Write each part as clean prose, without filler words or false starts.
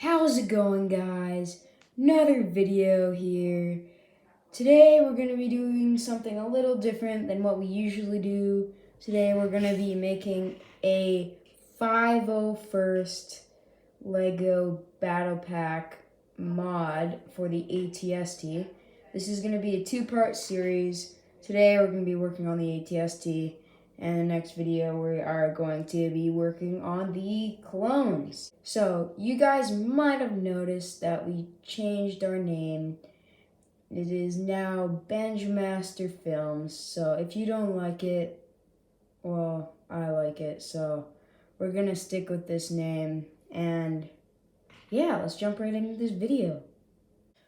How's it going, guys? Another video here. Today we're going to be doing something a little different than what we usually do. Today we're going to be making a 501st Lego Battle Pack mod for the ATST. This is going to be a two-part series. Today we're going to be working on the ATST. And the next video, we are going to be working on the clones. So, you guys might have noticed that we changed our name. It is now Benjmaster Films. So, if you don't like it, well, I like it. So, we're going to stick with this name. And, yeah, let's jump right into this video.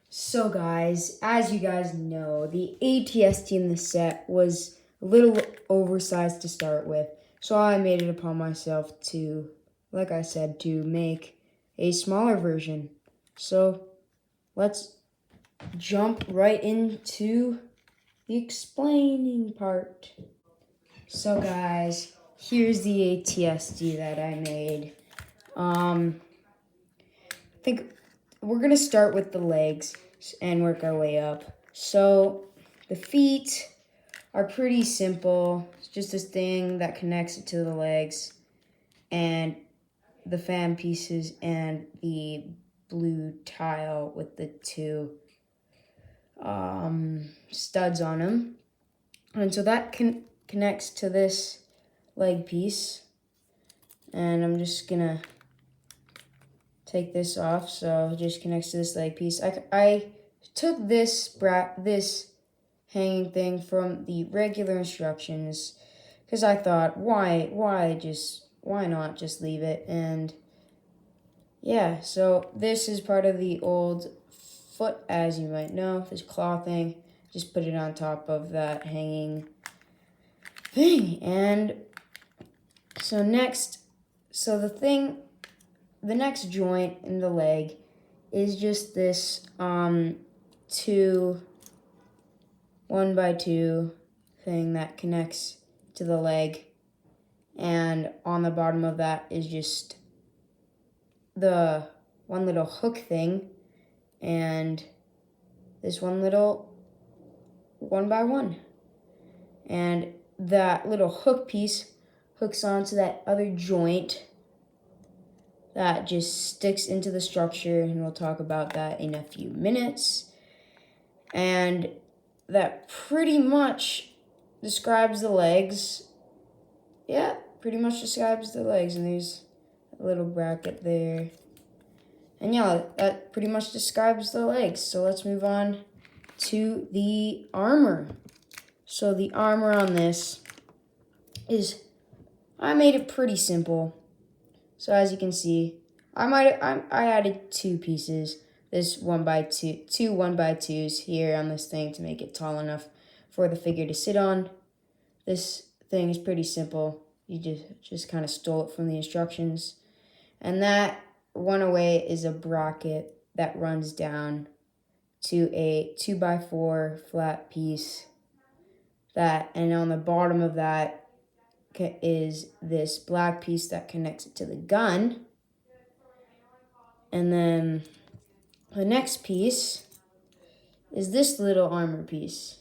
So, guys, as you guys know, the ATST in the set was a little oversized to start with, so I made it upon myself to, like I said, to make a smaller version. So let's jump right into the explaining part. So guys, here's the ATSD that I made. I think we're gonna start with the legs and work our way up. So the feet are pretty simple. It's just this thing that connects it to the legs and the fan pieces and the blue tile with the two studs on them. And so that connects to this leg piece. And I'm just gonna take this off, so it just connects to this leg piece. I took this hanging thing from the regular instructions because I thought, why not just leave it? And yeah, so this is part of the old foot, as you might know, this claw thing. Just put it on top of that hanging thing. And so the next joint in the leg is just this 1x2 thing that connects to the leg, and on the bottom of that is just the one little hook thing and this one little 1x1, and that little hook piece hooks onto that other joint that just sticks into the structure, and we'll talk about that in a few minutes. And that pretty much describes the legs. Yeah, pretty much describes the legs, and there's a little bracket there. And yeah, that pretty much describes the legs. So let's move on to the armor. So the armor on this is, I made it pretty simple. So as you can see, I added two pieces. This 1x2, two 1x2s here on this thing to make it tall enough for the figure to sit on. This thing is pretty simple. You just kind of stole it from the instructions. And that one away is a bracket that runs down to a 2x4 flat piece. And on the bottom of that is this black piece that connects it to the gun. And then the next piece is this little armor piece.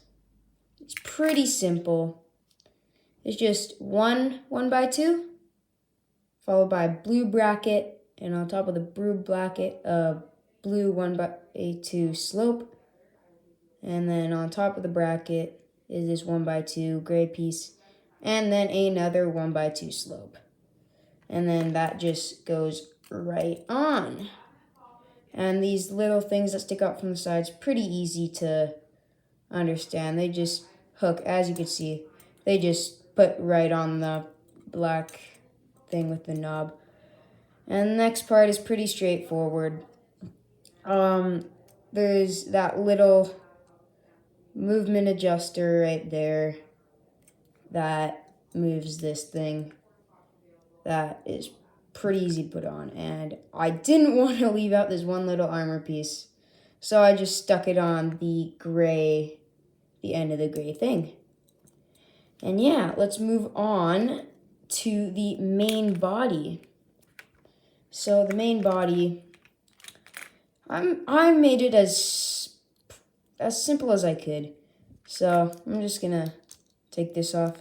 It's pretty simple. It's just 1x2 followed by a blue bracket, and on top of the blue bracket, a blue 1x2 slope. And then on top of the bracket is this 1x2 gray piece, and then another 1x2 slope. And then that just goes right on. And these little things that stick out from the sides, pretty easy to understand. They just hook, as you can see, they just put right on the black thing with the knob. And the next part is pretty straightforward. There's that little movement adjuster right there that moves this thing. That is pretty easy to put on, and I didn't want to leave out this one little armor piece, so I just stuck it on the end of the gray thing. And yeah, let's move on to the main body. So the main body I made it as simple as I could. So I'm just gonna take this off.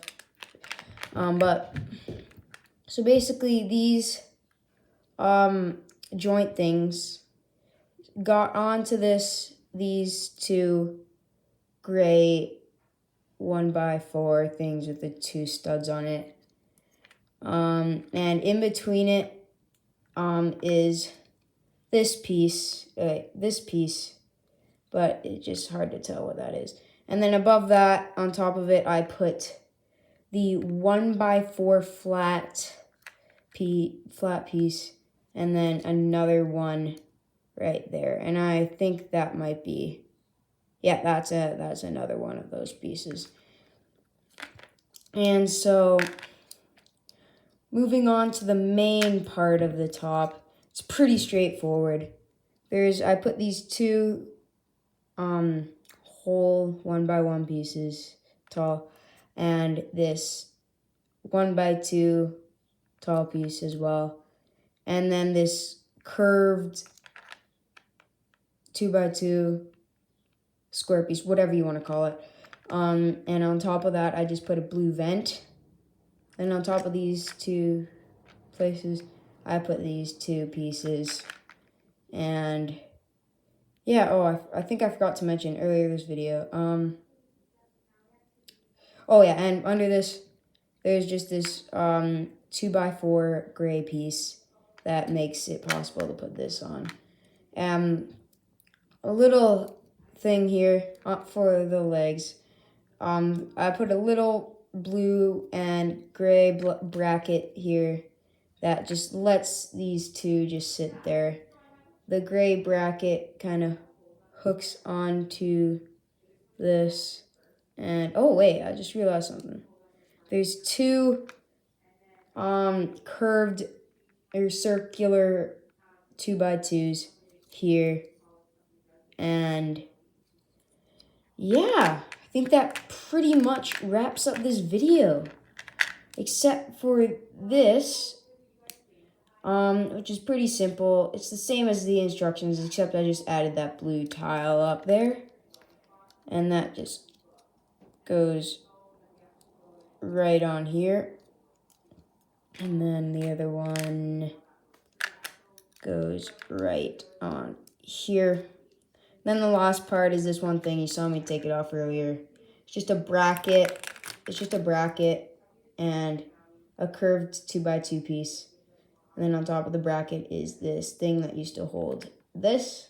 So basically these joint things got onto these two gray 1x4 things with the two studs on it. And in between it is this piece, but it's just hard to tell what that is. And then above that, on top of it, I put the 1x4 flat piece, and then another one right there. And I think that might be, yeah, that's another one of those pieces. And so, moving on to the main part of the top, it's pretty straightforward. I put these two whole 1x1 pieces tall, and this 1x2 tall piece as well, and then this curved 2x2 square piece, whatever you want to call it. And on top of that, I just put a blue vent. And on top of these two places, I put these two pieces. And yeah, I think I forgot to mention earlier this video. Oh yeah, and under this, there's just this 2x4 gray piece that makes it possible to put this on. A little thing here for the legs. I put a little blue and gray bracket here that just lets these two just sit there. The gray bracket kind of hooks onto this. And, oh wait, I just realized something. There's two curved or circular 2x2s here. And yeah, I think that pretty much wraps up this video. Except for this, which is pretty simple. It's the same as the instructions, except I just added that blue tile up there. And that just goes right on here. And then the other one goes right on here. Then the last part is this one thing. You saw me take it off earlier. It's just a bracket. It's just a bracket and a curved 2x2 piece. And then on top of the bracket is this thing that used to hold this.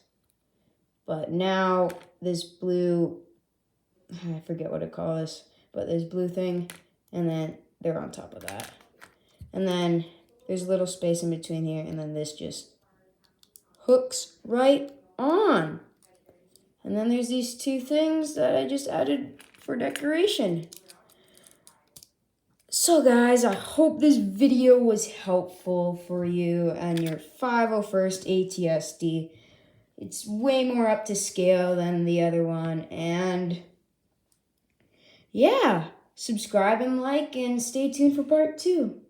But now this blue, I forget what to call this, but this blue thing, and then they're on top of that. And then there's a little space in between here, and then this just hooks right on. And then there's these two things that I just added for decoration. So guys, I hope this video was helpful for you and your 501st ATSD. It's way more up to scale than the other one. And yeah, subscribe and like and stay tuned for part 2.